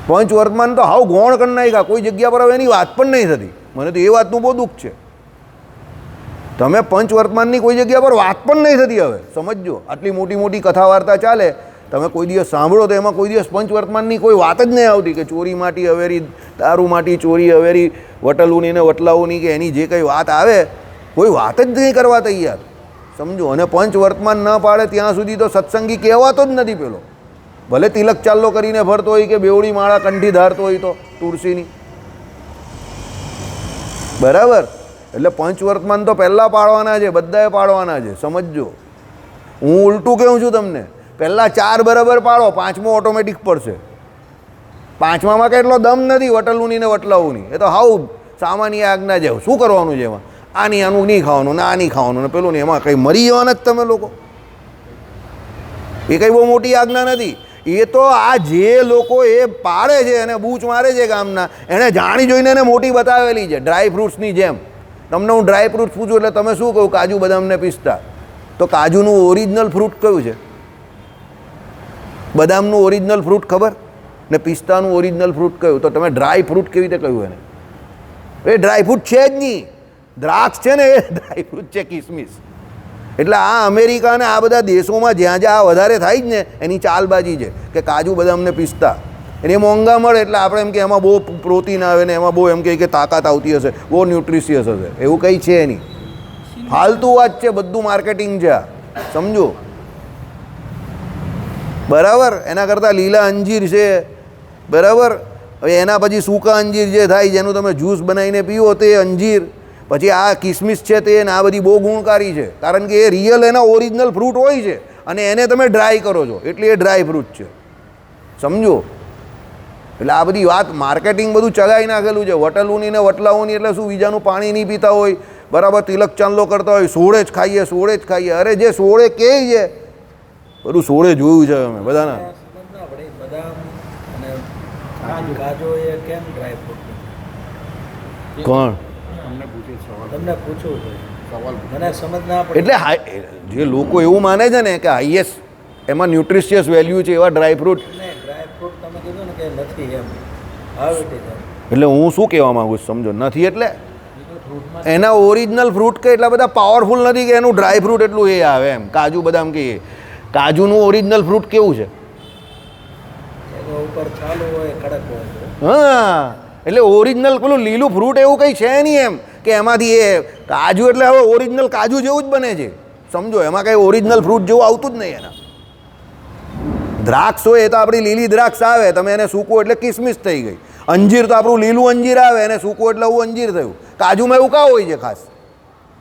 પંચવર્તમાન તો હાવ ગૌણ કરી નાખ્યા. કોઈ જગ્યા પર હવે એની વાત પણ નહીં થતી. મને તો એ વાતનું બહુ દુઃખ છે. તમે પંચવર્તમાનની કોઈ જગ્યા પર વાત પણ નહીં થતી હવે. સમજજો, આટલી મોટી કથા વાર્તા ચાલે, તમે કોઈ દિવસ સાંભળો તો એમાં કોઈ દિવસ પંચવર્તમાનની કોઈ વાત જ નહીં આવતી કે ચોરી માટી અવેરી, દારૂ માટી ચોરી અવેરી, વટલુની ને વટલાવુની કે એની જે કંઈ વાત આવે કોઈ વાત જ નહીં કરવા તૈયાર. સમજો. અને પંચવર્તમાન ન પાડે ત્યાં સુધી તો સત્સંગી કહેવાતો જ નથી પેલો. ભલે તિલક ચાલ્લો કરીને ફરતો હોય કે બેવડી માળા કંઠી ધારતો હોય તો તુલસીની. બરાબર? એટલે પંચવર્તમાન તો પહેલાં પાડવાના છે, બધાએ પાડવાના છે. સમજજો. હું ઉલટું કહું છું તમને. પહેલાં 4 બરાબર પાડો, 5મો ઓટોમેટિક પડશે. 5મામાં કેટલો દમ નથી વટલુની ને વટલાવુની. એ તો હાવ સામાન્ય આજ્ઞા જેવું. શું કરવાનું છે એમાં? આનું નહીં ખાવાનું ને આ નહીં ખાવાનું ને પેલું નહીં, એમાં કંઈ મરી જવાના જ તમે લોકો? એ કંઈ બહુ મોટી આજ્ઞા નથી. એ તો આ જે લોકો એ પાડે છે અને બૂચ મારે છે ગામના, એણે જાણી જોઈને એને મોટી બતાવેલી છે, ડ્રાય ફ્રૂટ્સની જેમ. તમને હું ડ્રાય ફ્રૂટ્સ પૂછું એટલે તમે શું કહું? કાજુ, બદામ ને પિસ્તા. તો કાજુનું ઓરિજિનલ ફ્રૂટ કયું છે? બદામનું ઓરિજિનલ ફ્રૂટ ખબર? ને પિસ્તાનું ઓરિજિનલ ફ્રૂટ કયું? તો તમે ડ્રાય ફ્રૂટ કેવી રીતે કહ્યું એને? એ ડ્રાય ફ્રૂટ છે જ નહીં. દ્રાક્ષ છે ને એ ડ્રાય ફ્રૂટ છે, કિસમિસ. એટલે આ અમેરિકા અને આ બધા દેશોમાં જ્યાં જ્યાં આ વધારે થાય જ ને એની ચાલબાજી છે કે કાજુ, બદામ ને પિસ્તા એને મોંઘા મળે એટલે આપણે એમ કે એમાં બહુ પ્રોટીન આવે ને એમાં બહુ એમ કે તાકાત આવતી હશે, બહુ ન્યુટ્રિશિયસ હશે. એવું કંઈ છે નહીં, ફાલતુ વાત છે, બધું માર્કેટિંગ છે, સમજો. બરાબર? એના કરતાં લીલા અંજીર છે, બરાબર? હવે એના પછી સૂકા અંજીર જે થાય જેનું તમે જ્યુસ બનાવીને પીવો તે અંજીર, પછી આ કિસમિસ છે તે આ બધી બહુ ગુણકારી છે, કારણ કે એ રિયલ એના ઓરિજિનલ ફ્રૂટ હોય છે અને એને તમે ડ્રાય કરો છો એટલે એ ડ્રાય ફ્રૂટ છે, સમજો. એટલે આ બધી વાત માર્કેટિંગ બધું ચગાવી નાખેલું છે. વટલુની ને વટલાઓની એટલે શું? બીજાનું પાણી નહીં પીતા હોય, બરાબર? તિલક ચાંદલો કરતા હોય, સોળે જ ખાઈએ, સોળે જ ખાઈએ. અરે જે સોળે કે છે બધું સોળે જોયું છે અમે બધાના. કોણ એટલે જે લોકો એવું માને છે ને કે હાઈએસ્ટ એમાં ન્યુટ્રિશિયસ વેલ્યુ છે એવા ડ્રાય ફ્રૂટ, એટલે હું શું કહેવા માંગુ છું સમજો? નથી એટલે એના ઓરિજિનલ ફ્રૂટ કે એટલા બધા પાવરફુલ નથી કે એનું ડ્રાય ફ્રૂટ એટલું એ આવે એમ. કાજુ, બદામ કે કાજુનું ઓરિજિનલ ફ્રૂટ કેવું છે? હા, એટલે ઓરિજિનલ પેલું લીલું ફ્રૂટ એવું કંઈ છે નહીં એમ કે એમાંથી એ કાજુ એટલે હવે ઓરિજિનલ કાજુ જેવું જ બને છે, સમજો. એમાં કંઈ ઓરિજિનલ ફ્રૂટ જેવું આવતું જ નહીં. એના દ્રાક્ષ હોય એ તો આપણી લીલી દ્રાક્ષ આવે, તમે એને સૂકવો એટલે કિસમિસ થઈ ગઈ. અંજીર તો આપણું લીલું અંજીર આવે, એને સૂકવો એટલે એવું અંજીર થયું. કાજુમાં એવું કાં હોય છે ખાસ?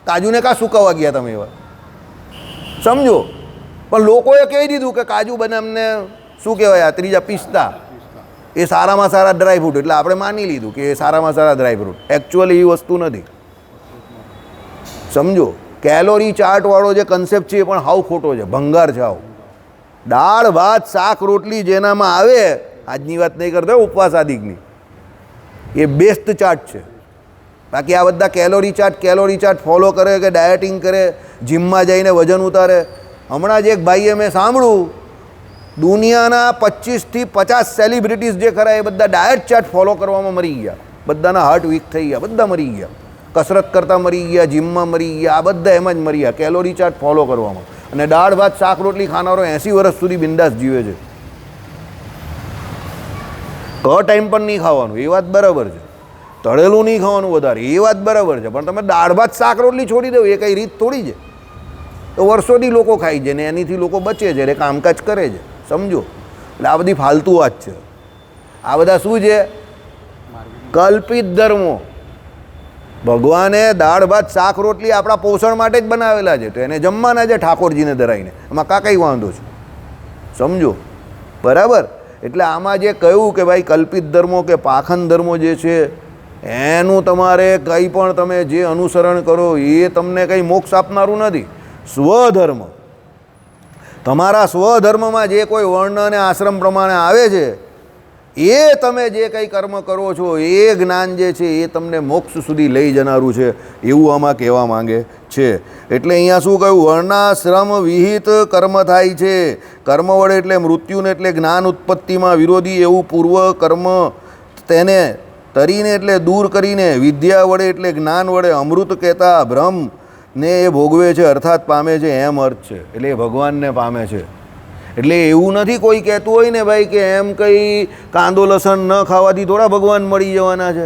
કાજુને કાં સૂકવવા ગયા તમે એવા? સમજો. પણ લોકોએ કહી દીધું કે કાજુ, બદામને શું કહેવાય આ ત્રીજા પિસ્તા એ સારામાં સારા ડ્રાય ફ્રૂટ, એટલે આપણે માની લીધું કે એ સારામાં સારા ડ્રાય ફ્રૂટ. એકચ્યુઅલી એ વસ્તુ નથી, સમજો. કેલોરી ચાર્ટવાળો જે કન્સેપ્ટ છે એ પણ હાવ ખોટો છે, ભંગાર છે હાવ. દાળ, ભાત, શાક, રોટલી જેનામાં આવે, આજની વાત નહીં કરતા ઉપવાસ આદિકની, એ બેસ્ટ ચાર્ટ છે. બાકી આ બધા કેલોરી ચાર્ટ ફોલો કરે કે ડાયટિંગ કરે, જિમમાં જઈને વજન ઉતારે. હમણાં જ એક ભાઈએ મેં સાંભળ્યું, દુનિયાના 25થી 50 સેલિબ્રિટીઝ જે ખરા એ બધા ડાયટ ચાર્ટ ફોલો કરવામાં મરી ગયા. બધાના હાર્ટ વીક થઈ ગયા, બધા મરી ગયા. કસરત કરતાં મરી ગયા, જિમમાં મરી ગયા, આ બધા એમાં જ મરી ગયા કેલોરી ચાર્ટ ફોલો કરવામાં. અને દાળ, ભાત, શાક, રોટલી ખાનારો 80 વર્ષ સુધી બિંદાસ જીવે છે. ટાઈમ પર નહીં ખાવાનું એ વાત બરાબર છે, તળેલું નહીં ખાવાનું વધારે એ વાત બરાબર છે, પણ તમે દાળ, ભાત, શાક, રોટલી છોડી દો એ કંઈ રીત થોડી છે. તો વર્ષોથી લોકો ખાય છે ને એનીથી લોકો બચે છે, એટલે કામકાજ કરે છે, સમજો. એટલે આ બધી ફાલતુ વાત છે. આ બધા શું છે? કલ્પિત ધર્મો. ભગવાને દાળ, ભાત, શાક, રોટલી આપણા પોષણ માટે જ બનાવેલા છે, તો એને જમવાના છે ઠાકોરજીને ધરાઈને. એમાં કાંઈ વાંધો છે, સમજો. બરાબર? એટલે આમાં જે કહ્યું કે ભાઈ કલ્પિત ધર્મો કે પાખંડ ધર્મો જે છે એનું તમારે કંઈ પણ તમે જે અનુસરણ કરો એ તમને કંઈ મોક્ષ આપનારું નથી. સ્વધર્મ, તમારા સ્વધર્મમાં જે કોઈ વર્ણ અને આશ્રમ પ્રમાણે આવે છે એ તમે જે કંઈ કર્મ કરો છો એ જ્ઞાન જે છે એ તમને મોક્ષ સુધી લઈ જનારું છે, એવું આમાં કહેવા માંગે છે. એટલે અહીંયા શું કહ્યું? વર્ણાશ્રમ વિહિત કર્મ થાય છે. કર્મ વડે એટલે મૃત્યુને એટલે જ્ઞાન ઉત્પત્તિમાં વિરોધી એવું પૂર્વ કર્મ તેને તરીને એટલે દૂર કરીને વિદ્યા વડે એટલે જ્ઞાન વડે અમૃત કહેતા બ્રહ્મ ને એ ભોગવે છે, અર્થાત પામે છે, એમ અર્થ છે. એટલે એ ભગવાનને પામે છે. એટલે એવું નથી કોઈ કહેતું હોય ને ભાઈ કે એમ કંઈ કાંદો લસણ ન ખાવાથી થોડા ભગવાન મળી જવાના છે.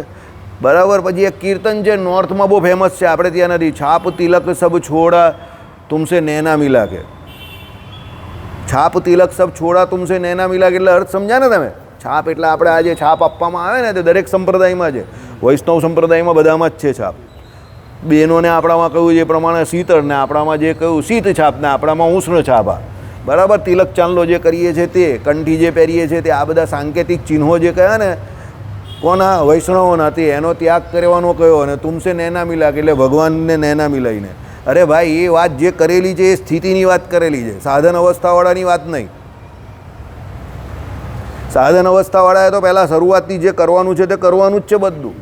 બરાબર? પછી એક કીર્તન છે નોર્થમાં બહુ ફેમસ છે, આપણે ત્યાં નથી. છાપ તિલક સબ છોડા તુમસે નૈના મિલા કે. છાપ તિલક સબ છોડા તુમસે નૈના મિલા કે એટલે અર્થ સમજ્યા ને તમે? છાપ એટલે આપણે આ જે છાપ આપવામાં આવે ને તે દરેક સંપ્રદાયમાં છે. વૈષ્ણવ સંપ્રદાયમાં બધામાં જ છે છાપ. બહેનોને આપણામાં કહ્યું એ પ્રમાણે શીતળ, ને આપણામાં જે કહ્યું શીત છાપ, ને આપણામાં ઉષ્ણ છાપ. બરાબર? તિલક ચાંદલો જે કરીએ છીએ તે, કંઠી જે પહેરીએ છીએ તે, આ બધા સાંકેતિક ચિહ્નો જે કહ્યા ને કોના? વૈષ્ણવોના. તે એનો ત્યાગ કરવાનો કયો અને તુમસે નૈના મિલા કે એટલે ભગવાનને નૈના મિલાઈને. અરે ભાઈ એ વાત જે કરેલી છે એ સ્થિતિની વાત કરેલી છે, સાધન અવસ્થાવાળાની વાત નહીં. સાધન અવસ્થાવાળાએ તો પહેલાં શરૂઆતથી જે કરવાનું છે તે કરવાનું જ છે બધું,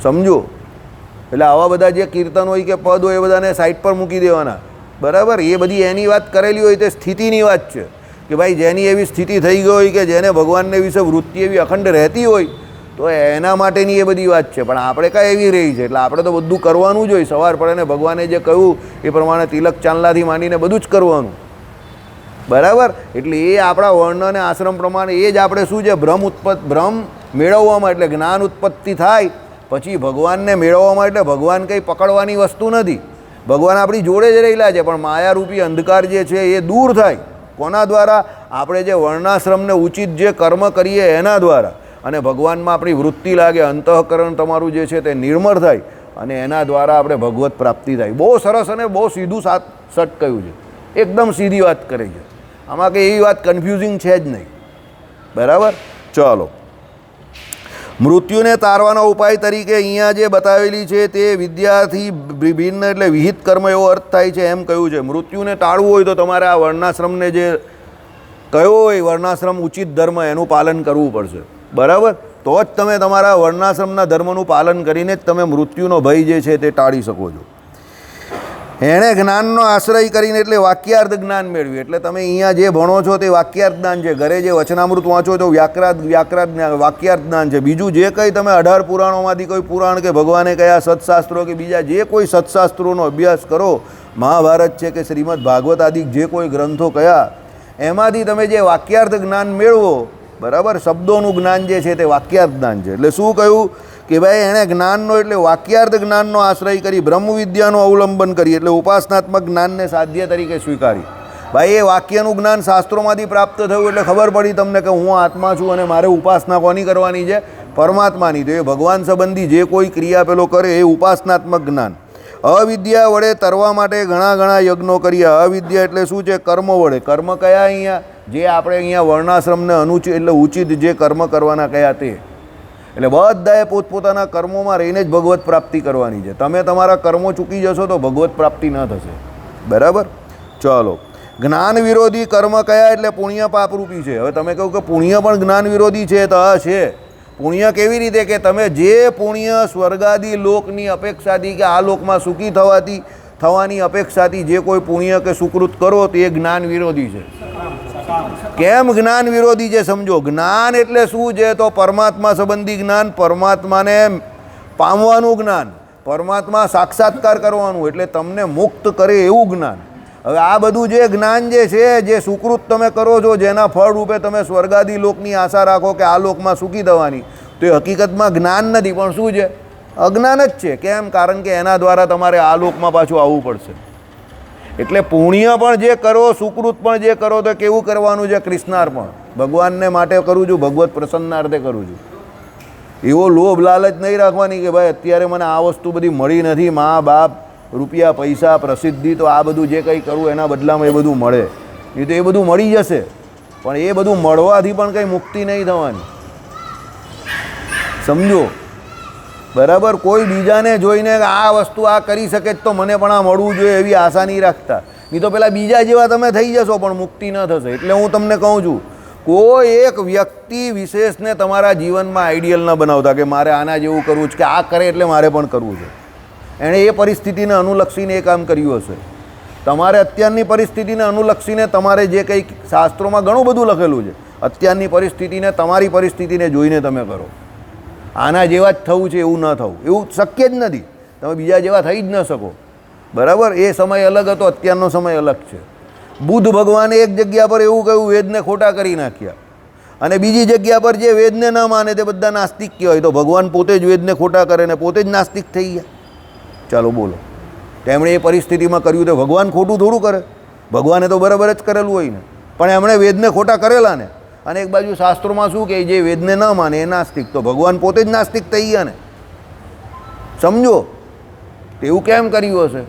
સમજો. એટલે આવા બધા જે કીર્તન હોય કે પદ હોય એ બધાને સાઈડ પર મૂકી દેવાના, બરાબર. એ બધી એની વાત કરેલી હોય તે સ્થિતિની વાત છે કે ભાઈ જેની એવી સ્થિતિ થઈ ગઈ હોય કે જેને ભગવાનને વિશે વૃત્તિ એવી અખંડ રહેતી હોય તો એના માટેની એ બધી વાત છે. પણ આપણે કાંઈ એવી રહી છે એટલે આપણે તો બધું કરવાનું જ હોય. સવાર પડે ને ભગવાને જે કહ્યું એ પ્રમાણે તિલક ચાંદલાથી માંડીને બધું જ કરવાનું, બરાબર. એટલે એ આપણા વર્ણ અને આશ્રમ પ્રમાણે એ જ આપણે શું છે ભ્રમ મેળવવામાં, એટલે જ્ઞાન ઉત્પત્તિ થાય પછી ભગવાનને મેળવવામાં. એટલે ભગવાન કંઈ પકડવાની વસ્તુ નથી, ભગવાન આપણી જોડે જ રહેલા છે. પણ માયારૂપી અંધકાર જે છે એ દૂર થાય કોના દ્વારા? આપણે જે વર્ણાશ્રમને ઉચિત જે કર્મ કરીએ એના દ્વારા. અને ભગવાનમાં આપણી વૃત્તિ લાગે, અંતઃકરણ તમારું જે છે તે નિર્મળ થાય અને એના દ્વારા આપણે ભગવત પ્રાપ્તિ થાય. બહુ સરસ અને બહુ સીધું સટ કહ્યું છે, એકદમ સીધી વાત કરી છે. આમાં કંઈ એવી વાત કન્ફ્યુઝિંગ છે જ નહીં, બરાબર. ચાલો, મૃત્યુને તારવાના ઉપાય તરીકે અહીંયા જે બતાવેલી છે તે વિદ્યાથી ભિન્ન એટલે વિહિત કર્મ એવો અર્થ થાય છે એમ કહ્યું છે. મૃત્યુને ટાળવું હોય તો તમારે આ વર્ણાશ્રમને જે કયો હોય વર્ણાશ્રમ ઉચિત ધર્મ એનું પાલન કરવું પડશે, બરાબર. તો જ તમે તમારા વર્ણાશ્રમના ધર્મનું પાલન કરીને જ તમે મૃત્યુનો ભય જે છે તે ટાળી શકો છો. એણે જ્ઞાનનો આશ્રય કરીને એટલે વાક્યાર્થ જ્ઞાન મેળવ્યું. એટલે તમે અહીંયા જે ભણો છો તે વાક્યાર્થ જ્ઞાન છે, ઘરે જે વચનામૃત વાંચો છો વાક્યાર્થ જ્ઞાન છે. બીજું જે કંઈ તમે 18 પુરાણોમાંથી કોઈ પુરાણ કે ભગવાને કયા સત્શાસ્ત્રો કે બીજા જે કોઈ સત્શાસ્ત્રોનો અભ્યાસ કરો, મહાભારત છે કે શ્રીમદ ભાગવત આદિ જે કોઈ ગ્રંથો કયા, એમાંથી તમે જે વાક્યાર્થ જ્ઞાન મેળવો, બરાબર. શબ્દોનું જ્ઞાન જે છે તે વાક્યાર્થ જ્ઞાન છે. એટલે શું કહ્યું કે ભાઈ એણે જ્ઞાનનો એટલે વાક્યાર્થ જ્ઞાનનો આશ્રય કરી બ્રહ્મ વિદ્યાનું અવલંબન કરી એટલે ઉપાસનાત્મક જ્ઞાનને સાધ્ય તરીકે સ્વીકારી. ભાઈ એ વાક્યનું જ્ઞાન શાસ્ત્રોમાંથી પ્રાપ્ત થયું એટલે ખબર પડી તમને કે હું આત્મા છું અને મારે ઉપાસના કોની કરવાની છે? પરમાત્માની. તો એ ભગવાન સંબંધી જે કોઈ ક્રિયા પેલો કરે એ ઉપાસનાત્મક જ્ઞાન. અવિદ્યા વડે તરવા માટે ઘણા યજ્ઞો કર્યા. અવિદ્યા એટલે શું છે? કર્મ વડે. કર્મ કયા અહીંયા? જે આપણે અહીંયા વર્ણાશ્રમને અનુચિત એટલે ઉચિત જે કર્મ કરવાના કયા તે. એટલે બધાએ પોતપોતાના કર્મોમાં રહીને જ ભગવત પ્રાપ્તિ કરવાની છે. તમે તમારા કર્મો ચૂકી જશો તો ભગવત પ્રાપ્તિ ન થશે, બરાબર. ચાલો, જ્ઞાન વિરોધી કર્મ કયા? એટલે પુણ્ય પાપરૂપી છે. હવે તમે કહો કે પુણ્ય પણ જ્ઞાન વિરોધી છે, તો હા છે. પુણ્ય કેવી રીતે? કે તમે જે પુણ્ય સ્વર્ગાદી લોકની અપેક્ષાથી કે આ લોકમાં સુખી થવાની અપેક્ષાથી જે કોઈ પુણ્ય કે સુકૃત કરો તે જ્ઞાન વિરોધી છે. કેમ જ્ઞાન વિરોધી છે? સમજો. જ્ઞાન એટલે શું છે? તો પરમાત્મા સંબંધી જ્ઞાન, પરમાત્માને પામવાનું જ્ઞાન, પરમાત્મા સાક્ષાત્કાર કરવાનું, એટલે તમને મુક્ત કરે એવું જ્ઞાન. હવે આ બધું જે જ્ઞાન જે છે, જે સુકૃત તમે કરો છો, જેના ફળ રૂપે તમે સ્વર્ગાદી લોકની આશા રાખો કે આ લોકમાં સુખી થવાની, તો એ હકીકતમાં જ્ઞાન નથી પણ શું છે? અજ્ઞાન જ છે. કેમ? કારણ કે એના દ્વારા તમારે આ લોકમાં પાછું આવવું પડશે. એટલે પુણ્ય પણ જે કરો, સુકૃત પણ જે કરો, તો કેવું કરવાનું છે? કૃષ્ણાર્પણ. ભગવાનને માટે કરું છું, ભગવત પ્રસન્નાર્થે કરું છું. એવો લોભ લાલચ નહીં રાખવાની કે ભાઈ અત્યારે મને આ વસ્તુ બધી મળી નથી, મા બાપ, રૂપિયા, પૈસા, પ્રસિદ્ધિ, તો આ બધું જે કંઈ કરવું એના બદલામાં એ બધું મળે. એ તો એ બધું મળી જશે, પણ એ બધું મળવાથી પણ કંઈ મુક્તિ નહીં થવાની, સમજો, બરાબર. કોઈ બીજાને જોઈને આ વસ્તુ આ કરી શકે તો મને પણ આ મળવું જોઈએ એવી આશા નહીં રાખતા. નહીં તો પેલા બીજા જેવા તમે થઈ જશો પણ મુક્તિ ન થશે. એટલે હું તમને કહું છું, કોઈ એક વ્યક્તિ વિશેષને તમારા જીવનમાં આઈડિયલ ન બનાવતા કે મારે આના જેવું કરવું છે, કે આ કરે એટલે મારે પણ કરવું છે. એણે એ પરિસ્થિતિને અનુલક્ષીને એ કામ કર્યું હશે. તમારે અત્યારની પરિસ્થિતિને અનુલક્ષીને તમારે જે કંઈ શાસ્ત્રોમાં ઘણું બધું લખેલું છે, અત્યારની પરિસ્થિતિને તમારી પરિસ્થિતિને જોઈને તમે કરો. આના જેવા જ થવું છે એવું ન થવું, એવું શક્ય જ નથી. તમે બીજા જેવા થઈ જ ન શકો, બરાબર. એ સમય અલગ હતો, અત્યારનો સમય અલગ છે. બુદ્ધ ભગવાને એક જગ્યા પર એવું કહ્યું, વેદને ખોટા કરી નાખ્યા, અને બીજી જગ્યા પર જે વેદને ન માને તે બધા નાસ્તિક કહેવાય. તો ભગવાન પોતે જ વેદને ખોટા કરે ને પોતે જ નાસ્તિક થઈ ગયા. ચાલો બોલો, તેમણે એ પરિસ્થિતિમાં કર્યું તો ભગવાન ખોટું થોડું કરે? ભગવાને તો બરાબર જ કરેલું હોય ને, પણ એમણે વેદને ખોટા કરેલા ને. અને એક બાજુ શાસ્ત્રોમાં શું કહે? જે વેદને ન માને એ નાસ્તિક. તો ભગવાન પોતે જ નાસ્તિક થઈ ગયા ને, સમજો. એવું કેમ કર્યું હશે?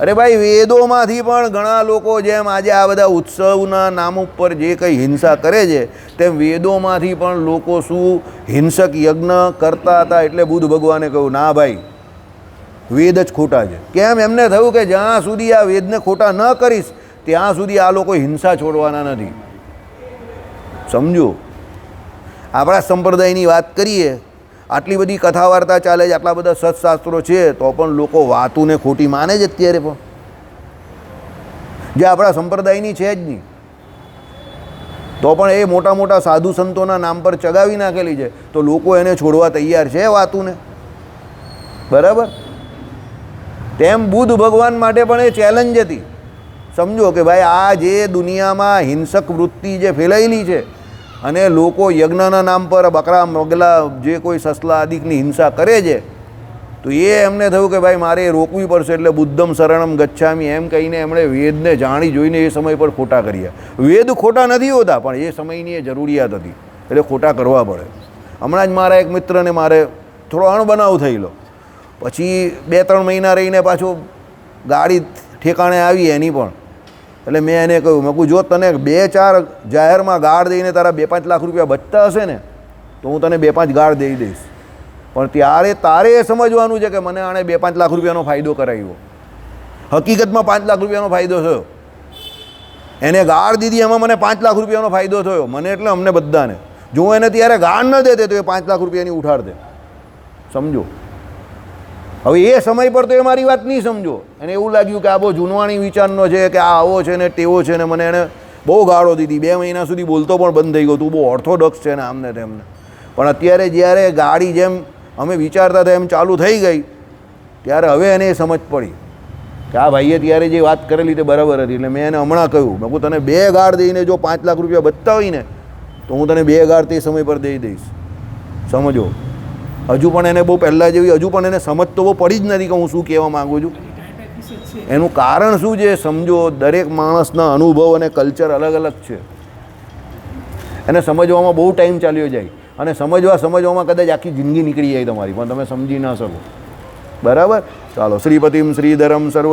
અરે ભાઈ, વેદોમાંથી પણ ઘણા લોકો જેમ આજે આ બધા ઉત્સવના નામ ઉપર જે કંઈ હિંસા કરે છે તેમ વેદોમાંથી પણ લોકો શું હિંસક યજ્ઞ કરતા હતા. એટલે બુદ્ધ ભગવાને કહ્યું ના ભાઈ, વેદ જ ખોટા છે. કેમ? એમને થયું કે જ્યાં સુધી આ વેદને ખોટા ન કરીશ ત્યાં સુધી આ લોકો હિંસા છોડવાના નથી. સમજો, આપણા સંપ્રદાયની વાત કરીએ, આટલી બધી કથા વાર્તા ચાલે છે, આટલા બધા સત્શાસ્ત્રો છે, તો પણ લોકો વાતુને ખોટી માને જ અત્યારે પણ, જે આપણા સંપ્રદાયની છે જ નહીં. તો પણ એ મોટા મોટા સાધુ સંતોના નામ પર ચગાવી નાખેલી છે, તો લોકો એને છોડવા તૈયાર છે વાતુને. બરાબર? તેમ બુદ્ધ ભગવાન માટે પણ એ ચેલેન્જ હતી. સમજો કે ભાઈ, આ જે દુનિયામાં હિંસક વૃત્તિ જે ફેલાયેલી છે અને લોકો યજ્ઞના નામ પર બકરા મગલા જે કોઈ સસલા આદિકની હિંસા કરે છે, તો એ એમને થયું કે ભાઈ મારે એ રોકવી પડશે. એટલે બુદ્ધમ શરણમ ગચ્છામી એમ કહીને એમણે વેદને જાણી જોઈને એ સમય પર ખોટા કર્યા. વેદ ખોટા નથી હોતા, પણ એ સમયની એ જરૂરિયાત હતી એટલે ખોટા કરવા પડે. હમણાં જ મારા એક મિત્રને મારે થોડો અણબનાવ થયેલો, પછી 2-3 મહિના રહીને પાછું ગાડી ઠેકાણે આવી એની પણ. એટલે મેં એને કહ્યું, મેં કહું જો તને 2-4 જાહેરમાં ગાળ દઈને તારા 2-5 લાખ રૂપિયા બચતા હશે ને તો હું તને 2-5 ગાળ દઈ દઈશ, પણ ત્યારે તારે એ સમજવાનું છે કે મને આણે 2-5 લાખ રૂપિયાનો ફાયદો કરાવ્યો. હકીકતમાં 5 લાખ રૂપિયાનો ફાયદો થયો. એને ગાળ દીધી, એમાં મને 5 લાખ રૂપિયાનો ફાયદો થયો, મને એટલે અમને બધાને. જો એને ત્યારે ગાળ ન દેતે તો એ 5 લાખ રૂપિયાની ઉઠાડ દે. સમજો, હવે એ સમય પર તો એ મારી વાત નહીં સમજો. એને એવું લાગ્યું કે આ બહુ જૂનવાણી વિચારનો છે, કે આ આવો છે ને તેવો છે ને, મને એને બહુ ગાળો દીધી. 2 મહિના સુધી બોલતો પણ બંધ થઈ ગયો, તું બહુ ઓર્થોડોક્સ છે ને આમને તેમને. પણ અત્યારે જ્યારે ગાડી જેમ અમે વિચારતા હતા એમ ચાલુ થઈ ગઈ, ત્યારે હવે એને એ સમજ પડી કે આ ભાઈએ ત્યારે જે વાત કરેલી તે બરાબર હતી. એટલે મેં એને હમણાં કહ્યું, મેં કહું તને 2 ગાળ દઈને જો 5 લાખ રૂપિયા બચતા હોય ને તો હું તને 2 ગાળ તે સમય પર દઈ દઈશ. સમજો, હજુ પણ એને બહુ પહેલાં જેવી હજુ પણ એને સમજ તો બહુ પડી જ નથી કે હું શું કહેવા માગું છું. એનું કારણ શું છે? સમજો, દરેક માણસના અનુભવ અને કલ્ચર અલગ અલગ છે. એને સમજવામાં બહુ ટાઈમ ચાલ્યો જાય અને સમજવામાં કદાચ આખી જિંદગી નીકળી જાય તમારી, પણ તમે સમજી ના શકો. બરાબર? ચાલો, શ્રીપતિમ શ્રીધરમ સર્વ